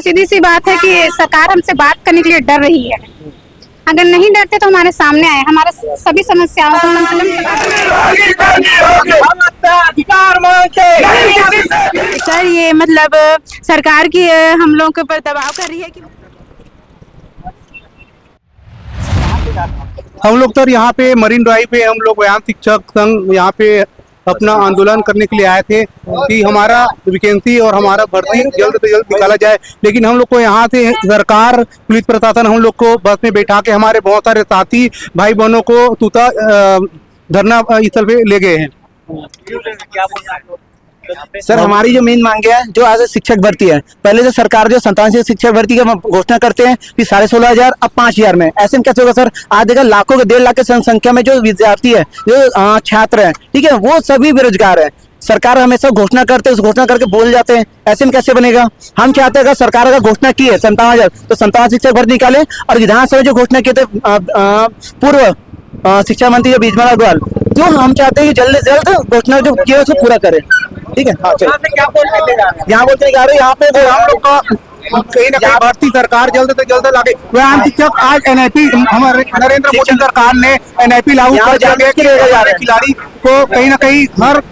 तो सीधी सी बात है कि सरकार हमसे बात करने के लिए डर रही है। अगर नहीं डरते तो हमारे सामने आए, हमारे सभी समस्याओं को सर ये मतलब सरकार की हम लोगों के ऊपर दबाव कर रही है कि हम लोग तो यहाँ पे मरीन ड्राइव पे हम लोग व्यायाम शिक्षक संघ यहाँ पे अपना आंदोलन करने के लिए आए थे कि हमारा वैकेंसी और हमारा भर्ती जल्द से जल्द निकाला जाए। लेकिन हम लोग को यहाँ से सरकार, पुलिस प्रशासन हम लोग को बस में बैठा के हमारे बहुत सारे साथी भाई बहनों को तूता धरना स्थल पे ले गए हैं। सर हमारी जो मेन मांग है, जो आज शिक्षक भर्ती है, पहले जो सरकार जो 57 शिक्षक भर्ती का घोषणा करते हैं कि 16,500 अब 5,000 में, ऐसे में कैसे होगा सर? आज देखा लाखों के 1.5 लाख की संख्या में जो विद्यार्थी है, जो छात्र है, ठीक है, वो सभी बेरोजगार है। सरकार हमेशा घोषणा करते हैं, उस घोषणा करके बोल जाते हैं, ऐसे में कैसे बनेगा? हम चाहते हैं अगर सरकार अगर घोषणा की है 57,000 तो 57 शिक्षक भर्ती निकाले, और विधानसभा जो घोषणा किए थे पूर्व शिक्षा मंत्री बीजमल अग्रवाल, जो हम चाहते हैं कि जल्द से जल्द घोषणा जो की है उसको पूरा करें। ठीक है, हाँ चलिए। यहाँ बोलते हैं यहाँ पे हम लोग का कहीं ना कहीं भर्ती सरकार जल्द से जल्द लागे। व्यायाम शिक्षक आज एनआईपी, हमारे नरेंद्र मोदी सरकार ने एनआईपी लागू कर दिया कि खिलाड़ी को कहीं ना कहीं हर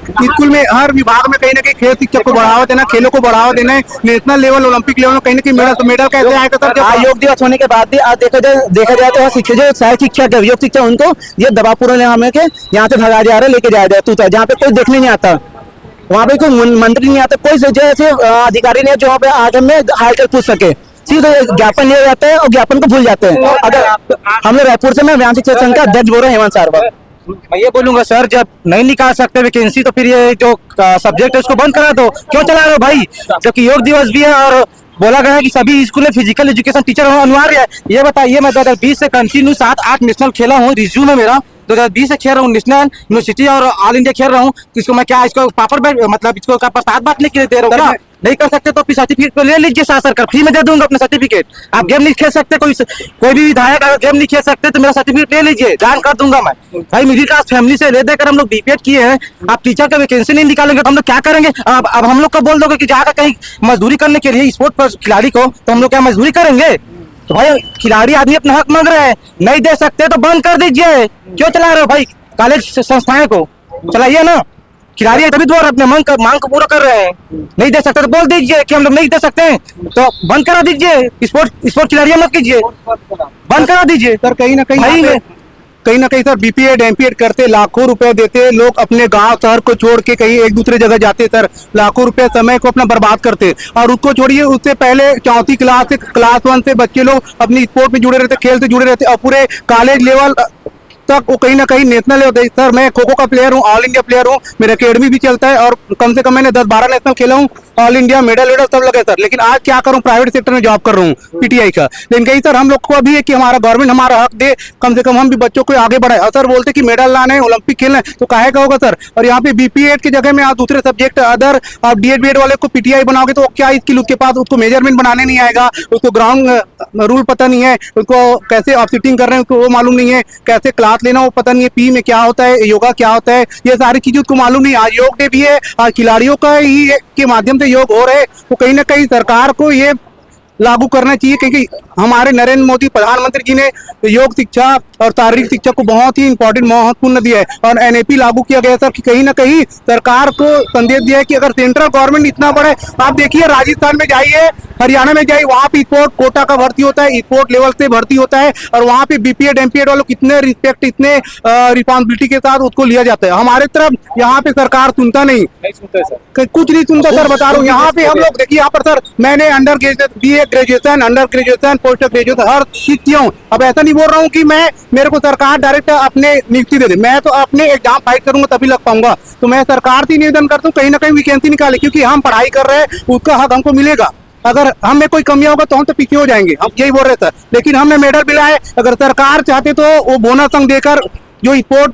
स्कूल में, हर विभाग में कहीं ना कहीं खेल शिक्षक को बढ़ावा देना, खेलों को बढ़ावा देना, नेशनल लेवल, ओलंपिक लेवल में कहीं ना कहीं मेडल कैसे आएगा सर? जब योग दिवस होने के बाद भी आज देखा जाए तो शिक्षक जो सहायक शिक्षक है, योग शिक्षक, उनको ये दबाव पूर्ण हमें के यहाँ से भगा जा रहे, लेके जाया जाए तू, जहाँ पे कोई देखने नहीं आता, वहाँ पे कोई मंत्री नहीं आता, कोई जैसे अधिकारी नहीं है जो वहाँ पे आज हमें हालचाल पूछ सके। सीधे ज्ञापन लिया जाता है और ज्ञापन को भूल जाते हैं। अगर हम लोग रायपुर से, मैं व्यायाम शिक्षक संघ का अध्यक्ष बोल रहा हूँ, हेमंत सारवा। मैं ये बोलूंगा सर, जब नहीं निकाल सकते वैकेंसी तो फिर ये जो सब्जेक्ट है उसको बंद करा दो, क्यों चला रहे हो भाई? जबकि योग दिवस भी है और बोला गया है कि सभी स्कूल में फिजिकल एजुकेशन टीचर होना अनिवार्य है। ये बताइए, मैं 2020 से कंटिन्यू 7-8 नेशनल खेला हूँ, रिज्यूम है मेरा, 2020 से खेल रहा हूँ नेशनल, यूनिवर्सिटी और ऑल इंडिया खेल रहा हूँ। इसको मैं क्या, इसको पापड़ मतलब इसको प्रसाद बांटने के लिए दे रहा हूँ क्या? नहीं कर सकते तो फिर सर्टिफिकेट तो ले लीजिए, साथ सरकार फ्री में दे दूंगा अपना सर्टिफिकेट। आप गेम नहीं खेल सकते, कोई भी विधायक अगर गेम नहीं खेल सकते तो मेरा सर्टिफिकेट ले लीजिए, जान कर दूंगा मैं। भाई मिडिल क्लास फैमिली से ले देकर हम लोग बीपीएड किए हैं, आप टीचर का वैकेंसी नहीं निकालेंगे तो हम लोग क्या करेंगे? अब हम लोग को बोल दोगे कि जाकर कहीं मजदूरी करने के लिए स्पोर्ट पर खिलाड़ी को, तो हम लोग क्या मजदूरी करेंगे? तो भाई खिलाड़ी आदमी अपना हक मांग रहे हैं, नहीं दे सकते तो बंद कर दीजिए। क्यों चला रहे हो भाई? कॉलेज संस्थाएं को चलाइए ना, खिलाड़ी तभी तो अपने मांग को पूरा कर रहे हैं। नहीं दे सकते तो बोल दीजिए कि हम लोग नहीं दे सकते हैं, तो बंद करा दीजिए। स्पोर्ट खिलाड़ी मत कीजिए, बंद करा दीजिए। सर कहीं ना कहीं सर बीपीएड एमपीएड करते लाखों रुपए देते, लोग अपने गांव शहर को छोड़ के कहीं एक दूसरे जगह जाते सर, लाखों रुपए समय को अपना बर्बाद करते। और उसको छोड़िए, उससे पहले 4वीं क्लास से क्लास 1 से बच्चे लोग अपनी स्पोर्ट में जुड़े रहते, खेल से जुड़े रहते, और पूरे कॉलेज लेवल तक वो कहीं ना कहीं नेशनल लेवल। सर मैं खो खो का प्लेयर हूँ, ऑल इंडिया प्लेयर हूँ, मेरा अकेडमी भी चलता है और कम से कम मैंने 10-12 नेशनल खेला हूँ, ऑल इंडिया मेडल सब लगे सर। लेकिन आज क्या करूँ, प्राइवेट सेक्टर में जॉब कर रहा हूँ पीटीआई का। लेकिन कहीं सर हम लोग को अभी है कि हमारा गवर्नमेंट हमारा हक दे, कम से कम हम भी बच्चों को आगे बढ़ाए। और सर बोलते कि मेडल लाने, ओलंपिक खेलना है, तो काहे का होगा सर? और यहाँ पे बीपीएड की जगह में आप दूसरे सब्जेक्ट अदर आप डीएड बीएड वाले को पीटीआई बनाओगे तो क्या स्किल उसके पास, उसको मेजरमेंट बनाने नहीं आएगा, उसको ग्राउंड रूल पता नहीं है, उसको कैसे आप सिटिंग कर रहे हैं उसको वो मालूम नहीं है, कैसे क्लास लेना वो पता नहीं है, पी में क्या होता है, योगा क्या होता है, ये सारी चीजें उसको मालूम नहीं। आज योग डे भी है, आज खिलाड़ियों का ही के माध्यम से योग हो रहे हैं, तो कहीं ना कहीं सरकार को ये लागू करना चाहिए, क्योंकि हमारे नरेंद्र मोदी प्रधानमंत्री जी ने योग शिक्षा और शारीरिक शिक्षा को बहुत ही इंपॉर्टेंट महत्वपूर्ण दिया है। और एनएपी लागू किया गया सर कि कहीं ना कहीं सरकार को संदेश दिया है कि अगर सेंट्रल गवर्नमेंट इतना बड़ा है, आप देखिए राजस्थान में जाइए, हरियाणा में जाइए, वहाँ पे स्पोर्ट कोटा का भर्ती होता है, स्पोर्ट लेवल से भर्ती होता है, और वहाँ पे बीपीएड एमपीएड वालों कितने रिस्पेक्ट, इतने रिस्पॉन्सिबिलिटी के साथ उसको लिया जाता है। हमारे तरफ यहाँ पे सरकार सुनता नहीं सुनता सर, कुछ नहीं सुनता सर, बता रहा हूँ। यहाँ पे हम लोग देखिए, यहाँ पर सर मैंने under graduation, under graduation, post graduation हर चीज किया हूँ। अब ऐसा नहीं बोल रहा हूँ कि मेरे को सरकार डायरेक्ट अपने नियुक्ति दे दे, मैं तो अपने एग्जाम फाइट करूंगा तभी लग पाऊंगा। तो मैं सरकार से निवेदन करता हूँ कहीं ना कहीं वैकेंसी निकाले, क्योंकि हम पढ़ाई कर रहे हैं, उसका हक हमको मिलेगा। अगर हम में कोई कमियां होगा तो हम तो पीछे हो जाएंगे, हम यही बोल रहे सर। लेकिन हमने मेडल मिला है, अगर सरकार चाहते तो वो बोनस अंक देकर जो स्पोर्ट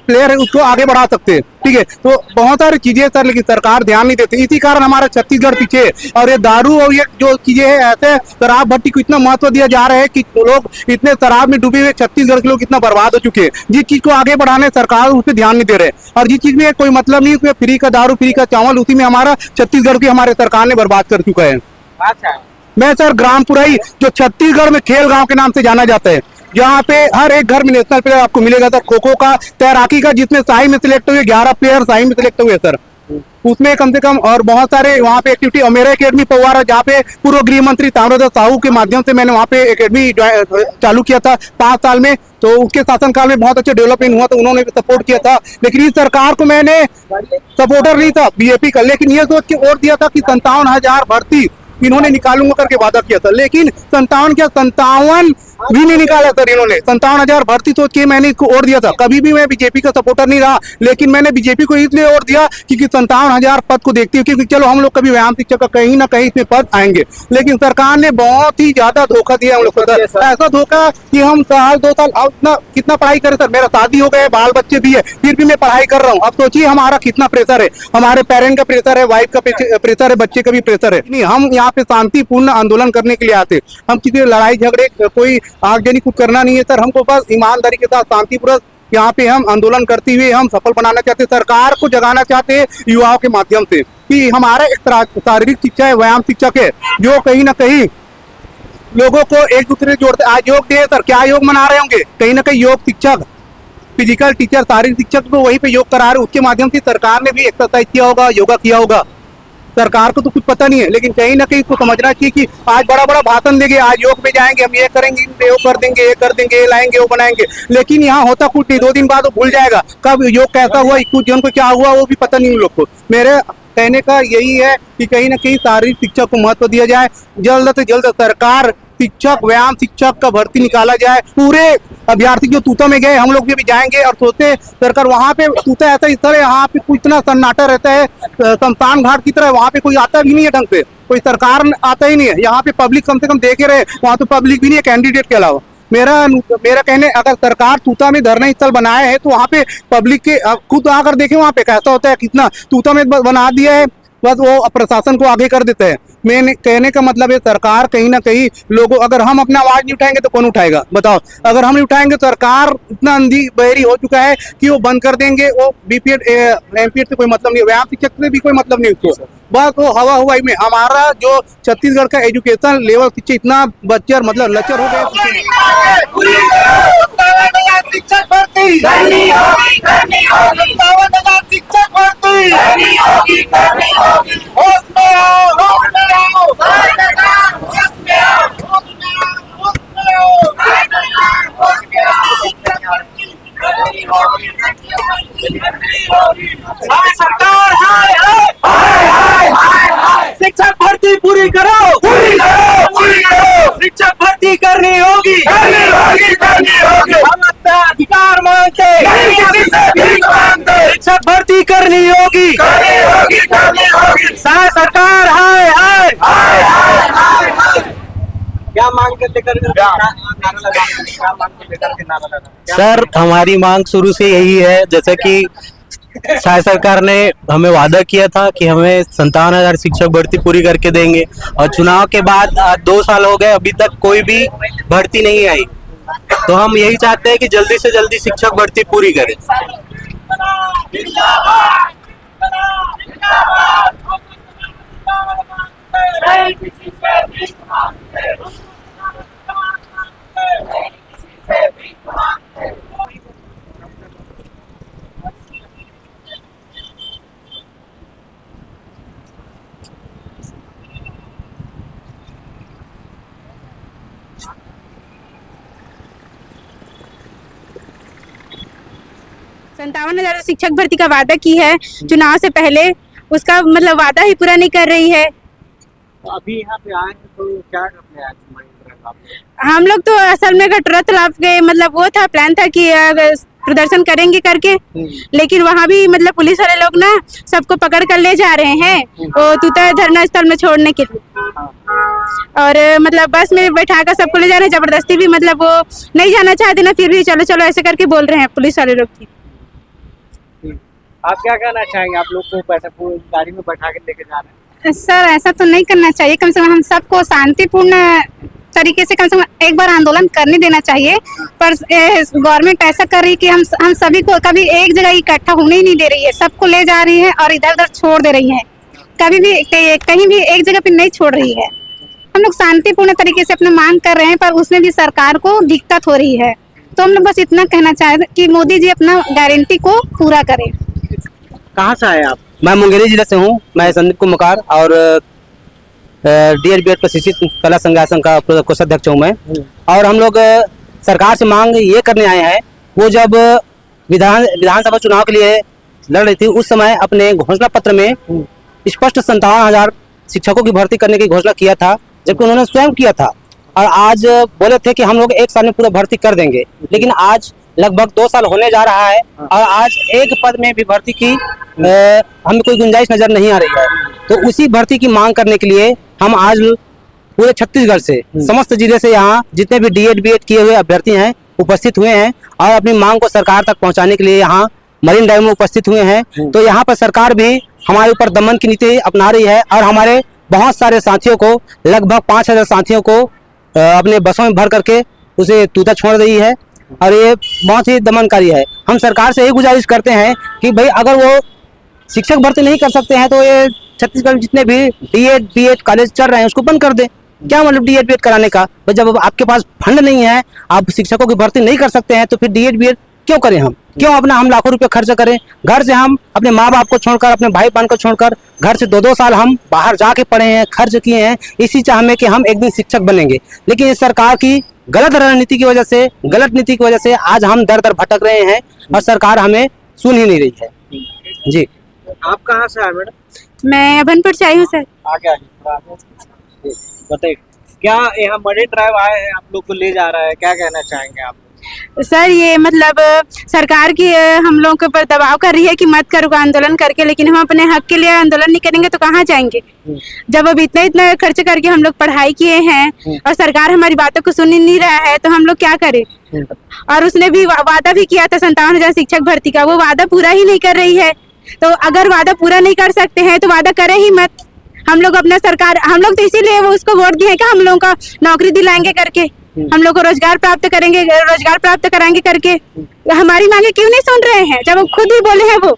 प्लेयर है उसको आगे बढ़ा सकते हैं, ठीक है। तो बहुत सारी चीजें सर, लेकिन सरकार ध्यान नहीं देती, इसी कारण हमारा छत्तीसगढ़ पीछे है। और ये दारू और ये जो चीजें है, ऐसे शराब भट्टी को इतना महत्व दिया जा रहा है कि लोग इतने शराब में डूबे हुए, छत्तीसगढ़ के लोग इतना बर्बाद हो चुके हैं। जिस चीज को आगे बढ़ाने सरकार उस पर ध्यान नहीं दे रहे, और जिस चीज में कोई मतलब नहीं, उसमें फ्री का दारू, फ्री का चावल, उसी में हमारा छत्तीसगढ़ की हमारे सरकार ने बर्बाद कर चुका है। अच्छा, मैं सर ग्रामपुराई जो छत्तीसगढ़ में खेल गांव के नाम से जाना जाता है, जहाँ पे हर एक घर में नेशनल प्लेयर आपको मिलेगा सर। खो खो का, तैराकी का, जिसमें शाही में सिलेक्ट हुए 11 प्लेयर शाही में सिलेक्ट हुए सर, उसमें कम से कम, और बहुत सारे वहाँ पे एक्टिविटी। और मेरा एकेडमी पवारा, जहाँ पे पूर्व गृह मंत्री ताम्रध्वज साहू के माध्यम से मैंने वहाँ पे एकेडमी चालू किया था 5 साल में, तो उसके शासनकाल में बहुत अच्छा डेवलपमेंट हुआ, तो उन्होंने भी सपोर्ट किया था। लेकिन इस सरकार को मैंने सपोर्टर नहीं था बीजेपी का, लेकिन ये सोच के वोट दिया था कि 57,000 भर्ती इन्होंने निकालूंगा करके वादा किया था, लेकिन 57 भी नहीं निकाला सर इन्होंने। 57,000 भर्ती सोच के मैंने इसको वोट दिया था। कभी भी मैं बीजेपी का सपोर्टर नहीं रहा, लेकिन मैंने बीजेपी को इसलिए वोट दिया क्योंकि 57,000 पद को देखती है, क्योंकि चलो हम लोग कभी व्यायाम शिक्षक का कहीं ना कहीं इसमें पद आएंगे। लेकिन सरकार ने बहुत ही ज्यादा धोखा दिया हम लोग को सर, ऐसा धोखा कि हम साल 2 साल अब कितना पढ़ाई करें सर। मेरा शादी हो गया, बाल बच्चे भी है, फिर भी मैं पढ़ाई कर रहा हूँ। अब सोचिए हमारा कितना प्रेशर है, हमारे पेरेंट का प्रेशर है, वाइफ का प्रेशर है, बच्चे का भी प्रेशर है। नहीं, हम यहाँ पे शांतिपूर्ण आंदोलन करने के लिए आते, हम किसी लड़ाई झगड़े कोई आगजनी कुछ करना नहीं है सर। हमको बस ईमानदारी के साथ शांतिपूर्वक यहाँ पे हम आंदोलन करते हुए हम सफल बनाना चाहते हैं, सरकार को जगाना चाहते हैं युवाओं के माध्यम से कि हमारा एक शारीरिक शिक्षा है, व्यायाम शिक्षक है, जो कहीं ना कहीं लोगों को एक दूसरे से जोड़ते। आज योग डे है सर, क्या योग मना रहे होंगे? कहीं ना कहीं योग शिक्षक, फिजिकल टीचर, शारीरिक शिक्षक तो वहीं पे योग करा रहे, उसके माध्यम से सरकार ने भी एक्सरसाइज किया होगा, योगा किया होगा। सरकार को तो कुछ पता नहीं है, लेकिन कहीं ना कहीं इसको समझना चाहिए कि आज बड़ा बड़ा भाषण देंगे, आज योग पे जाएंगे, हम ये करेंगे, वो कर देंगे, ये कर देंगे, ये लाएंगे, वो बनाएंगे, लेकिन यहाँ होता कुछ नहीं। 2 दिन बाद वो भूल जाएगा कब योग कैसा हुआ, कुछ जन को क्या हुआ वो भी पता नहीं उन लोग को। मेरे कहने का यही है कि कहीं ना कहीं शारीरिक शिक्षा को महत्व दिया जाए, जल्द से जल्द सरकार शिक्षक, व्यायाम शिक्षक का भर्ती निकाला जाए। पूरे अभ्यर्थी जो तूता में गए, हम लोग भी जाएंगे और सोचते सरकार वहाँ पे तूता ऐसा इस तरह, यहाँ पे कुछ इतना सन्नाटा रहता है शमशान घाट की तरह, वहाँ पे कोई आता भी नहीं है ढंग से, कोई सरकार आता ही नहीं है। यहाँ पे पब्लिक कम से कम देखे रहे, वहाँ तो पब्लिक भी नहीं है कैंडिडेट के अलावा। मेरा कहने, अगर सरकार तूता में धरना स्थल बनाया है तो वहाँ पे पब्लिक के खुद आकर देखे वहाँ पे कैसा होता है, कितना तूता में बना दिया है, बस वो प्रशासन को आगे कर देते हैं। मैं कहने का मतलब है सरकार कहीं ना कहीं लोगों, अगर हम अपना आवाज नहीं उठाएंगे तो कौन उठाएगा बताओ? अगर हम नहीं उठाएंगे तो सरकार इतना अंधी बहरी हो चुका है कि वो बंद कर देंगे। वो बीपीएड एमपीएड से कोई मतलब नहीं, व्यायाम शिक्षक से भी कोई मतलब नहीं उसको, बस वो हवा हवाई में। हमारा जो छत्तीसगढ़ का एजुकेशन लेवल शिक्षा इतना बच्चर मतलब लचर हो गया। शिक्षक भर्ती करनी होगी, करनी होगी, 57,000 शिक्षक भर्ती करनी होगी, करनी होगी। होश में आओ, होश में आओ, सरकार होश में आओ, होश में आओ, होश में आओ, सरकार होश में आओ। शिक्षक भर्ती करनी होगी, करनी होगी। हाय सरकार, हाय हाय हाय हाय हाय हाय। शिक्षक भर्ती पूरी करो, पूरी करो, पूरी करो। शिक्षक भर्ती करनी होगी, करनी होगी, करनी होगी। हम अपना अधिकार मांगते, नहीं किसी से भीख मांगते। शिक्षक भर्ती करनी होगी, करनी होगी, करनी होगी। सरकार हाय हाय हाय हाय हाय हाय। क्या मांग के लेकर नारा लगा? सर हमारी मांग शुरू से यही है, जैसे कि शायद सरकार ने हमें वादा किया था कि हमें 57,000 शिक्षक भर्ती पूरी करके देंगे, और चुनाव के बाद 2 साल हो गए, अभी तक कोई भी भर्ती नहीं आई। तो हम यही चाहते हैं कि जल्दी से जल्दी शिक्षक भर्ती पूरी करें। संतावन 57,000 शिक्षक भर्ती का वादा की है चुनाव से पहले, उसका मतलब वादा ही पूरा नहीं कर रही है। अभी यहाँ पे आए तो क्या करने आए? हम लोग तो असल में कटरा तालाब गए, मतलब वो था प्लान था कि प्रदर्शन करेंगे करके, लेकिन वहाँ भी मतलब पुलिस वाले लोग ना सबको पकड़ कर ले जा रहे हैं वो तूता धरना स्थल में छोड़ने के लिए, और मतलब बस में बैठा कर सबको ले जा रहे हैं जबरदस्ती भी, मतलब वो नहीं जाना चाहते ना, फिर भी चलो चलो ऐसे करके बोल रहे हैं पुलिस वाले लोग। आप क्या कहना चाहेंगे? आप लोग को पैसा गाड़ी में बैठा के लेके जा रहे हैं। सर ऐसा तो नहीं करना चाहिए, कम से कम हम सबको शांतिपूर्ण तरीके से कम से कम एक बार आंदोलन करने देना चाहिए। पर गवर्नमेंट ऐसा कर रही है कि हम सभी को कभी एक जगह इकट्ठा होने ही नहीं दे रही है, सबको ले जा रही है और इधर उधर छोड़ दे रही है, कभी भी कहीं भी एक जगह पे नहीं छोड़ रही है। हम लोग शांतिपूर्ण तरीके से अपना मांग कर रहे हैं, पर उसमें भी सरकार को दिक्कत हो रही है। तो हम लोग बस इतना कहना चाहते कि मोदी जी अपना गारंटी को पूरा करें। कहाँ से आए आप? मैं मुंगेरी जिले से हूँ। मैं संदीप कुमार और DED प्रशिक्षित कला संघ का कोषाध्यक्ष हूँ मैं। और हम लोग सरकार से मांग ये करने आए हैं, वो जब विधानसभा चुनाव के लिए लड़ रही थी उस समय अपने घोषणा पत्र में स्पष्ट 57,000 शिक्षकों की भर्ती करने की घोषणा किया था, जबकि उन्होंने स्वयं किया था। और आज बोले थे कि हम लोग 1 साल में पूरा भर्ती कर देंगे, लेकिन आज लगभग 2 साल होने जा रहा है और आज एक पद में भी भर्ती की हमें कोई गुंजाइश नजर नहीं आ रही है। तो उसी भर्ती की मांग करने के लिए हम आज पूरे छत्तीसगढ़ से, समस्त जिले से यहाँ जितने भी DED BED किए हुए अभ्यर्थी हैं उपस्थित हुए हैं और अपनी मांग को सरकार तक पहुँचाने के लिए यहाँ मरीन ड्राइव में उपस्थित हुए हैं। तो यहाँ पर सरकार भी हमारे ऊपर दमन की नीति अपना रही है और हमारे बहुत सारे साथियों को, लगभग 5,000 साथियों को अपने बसों में भर करके उसे तूता छोड़ रही है और ये बहुत ही दमनकारी है। हम सरकार से यही गुजारिश करते हैं कि भाई अगर वो शिक्षक भर्ती नहीं कर सकते हैं तो ये छत्तीसगढ़ में जितने भी DED BED कॉलेज चल रहे हैं उसको बंद कर दें। क्या मतलब DED BED कराने का? भाई जब आपके पास फंड नहीं है, आप शिक्षकों की भर्ती नहीं कर सकते हैं, तो फिर DED BED क्यों करें? हम लाखों रुपए खर्च करें? घर से हम अपने माँ बाप को छोड़कर, अपने भाई बहन को छोड़कर घर से 2-2 साल हम बाहर जाके पढ़े हैं, खर्च किए हैं, इसी चाह में कि हम एक दिन शिक्षक बनेंगे। लेकिन इस सरकार की गलत रणनीति की वजह से, गलत नीति की वजह से आज हम दर दर भटक रहे हैं और सरकार हमें सुन ही नहीं रही है। जी, आप कहाँ से आए मैडम? मैं अभनपुर से आई हूँ सर। आगे बताइए, क्या यहाँ मरीन ड्राइव आए हैं, आप लोग को ले जा रहा है, क्या कहना चाहेंगे आप? सर ये मतलब सरकार की हम लोगों के ऊपर दबाव कर रही है कि मत करो आंदोलन करके, लेकिन हम अपने हक के लिए आंदोलन नहीं करेंगे तो कहाँ जाएंगे? जब अब इतना खर्च करके हम लोग पढ़ाई किए हैं और सरकार हमारी बातों को सुन ही नहीं रहा है तो हम लोग क्या करें? और उसने भी वादा भी किया था 57,000 शिक्षक भर्ती का, वो वादा पूरा ही नहीं कर रही है। तो अगर वादा पूरा नहीं कर सकते हैं तो वादा करें ही मत। हम लोग अपना सरकार, हम लोग तो इसीलिए वो उसको वोट दिए कि हम लोगों का नौकरी दिलाएंगे करके, हम लोग को रोजगार प्राप्त करेंगे, रोजगार प्राप्त कराएंगे करके। हमारी मांगे क्यों नहीं सुन रहे हैं जब वो खुद ही बोले हैं? वो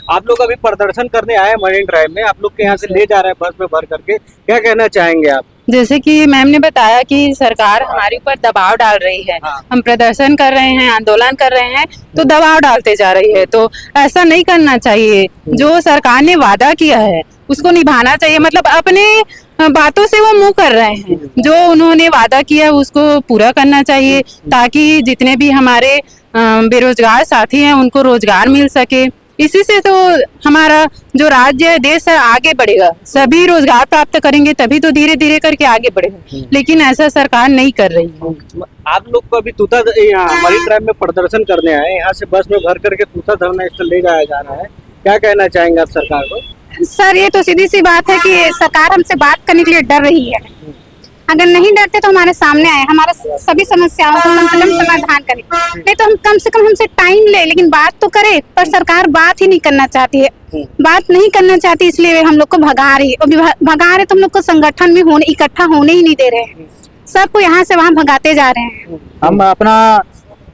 आप लोग अभी प्रदर्शन करने आए मरीन ड्राइव में, आप लोग के यहाँ से ले जा रहे हैं बस में भर करके, क्या कहना चाहेंगे आप? जैसे कि मैम ने बताया कि सरकार हमारे ऊपर दबाव डाल रही है। हम प्रदर्शन कर रहे हैं, आंदोलन कर रहे हैं तो दबाव डालते जा रही है। तो ऐसा नहीं करना चाहिए। जो सरकार ने वादा किया है उसको निभाना चाहिए। मतलब अपने बातों से वो मुंह कर रहे हैं, जो उन्होंने वादा किया उसको पूरा करना चाहिए ताकि जितने भी हमारे बेरोजगार साथी हैं उनको रोजगार मिल सके। इसी से तो हमारा जो राज्य देश है आगे बढ़ेगा। सभी रोजगार प्राप्त करेंगे तभी तो धीरे धीरे करके आगे बढ़ेगा, लेकिन ऐसा सरकार नहीं कर रही है। आप लोग को अभी तूता मरीन ड्राइव में प्रदर्शन करने आए, यहाँ से बस में भर करके तूता धरना स्थल ले जाया जा रहा है, क्या कहना चाहेंगे आप सरकार को? सर ये तो सीधी सी बात है कि सरकार हमसे बात करने के लिए डर रही है। अगर नहीं डरते तो हमारे सामने आए, हमारे सभी समस्याओं का कम से कम समाधान करे। नहीं तो हम कम से कम हमसे टाइम ले, लेकिन बात तो करे। पर सरकार बात ही नहीं करना चाहती है, बात नहीं करना चाहती, इसलिए हम लोग को भगा रही है। भगा रहे तो हम लोग को संगठन में इकट्ठा होने ही नहीं दे रहे हैं। सबको यहाँ से वहाँ भगाते जा रहे हैं। हम अपना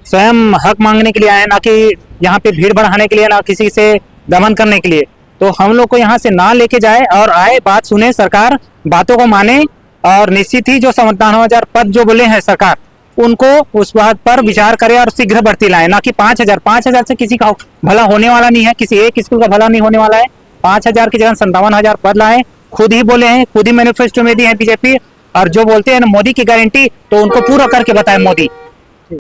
स्वयं हक मांगने के लिए आए, ना कि यहाँ पे भीड़ बढ़ाने के लिए, ना किसी से दमन करने के लिए। तो हम लोग को यहाँ से ना लेके जाए और आए, बात सुने, सरकार बातों को माने और निश्चित ही जो 57,000 पद जो बोले हैं सरकार, उनको उस बात पर विचार करे और शीघ्र भर्ती लाए, ना कि 5,000 से किसी का भला होने वाला नहीं है, किसी एक स्कूल का भला नहीं होने वाला है। 5,000 की जगह 57,000 पद लाए। खुद ही बोले हैं, खुद ही मैनिफेस्टो में दी है बीजेपी। और जो बोलते हैं ना मोदी की गारंटी, तो उनको पूरा करके बताए मोदी।